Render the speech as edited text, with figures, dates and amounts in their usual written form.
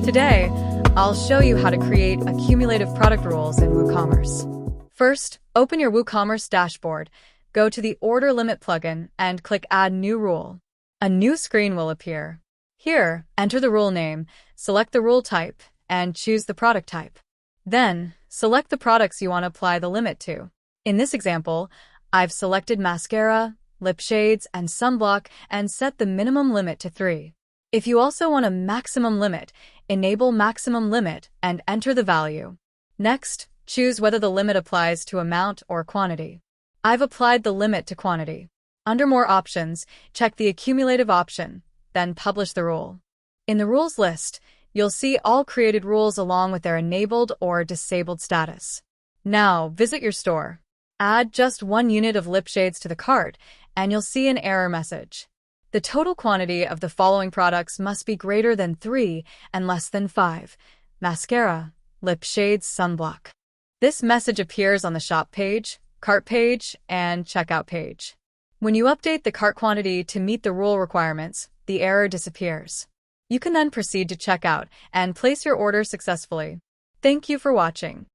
Today, I'll show you how to create accumulative product rules in WooCommerce. First, open your WooCommerce dashboard, go to the Order Limit plugin, and click Add New Rule. A new screen will appear. Here, enter the rule name, select the rule type, and choose the product type. Then, select the products you want to apply the limit to. In this example, I've selected mascara, lip shades, and sunblock and set the minimum limit to 3. If you also want a maximum limit, enable maximum limit and enter the value. Next, choose whether the limit applies to amount or quantity. I've applied the limit to quantity. Under More Options, check the Accumulative option, then publish the rule. In the rules list, you'll see all created rules along with their enabled or disabled status. Now, visit your store. Add just 1 unit of lip shades to the cart, and you'll see an error message. The total quantity of the following products must be greater than 3 and less than 5. Mascara, lip shades, sunblock. This message appears on the shop page, cart page, and checkout page. When you update the cart quantity to meet the rule requirements, the error disappears. You can then proceed to checkout and place your order successfully. Thank you for watching.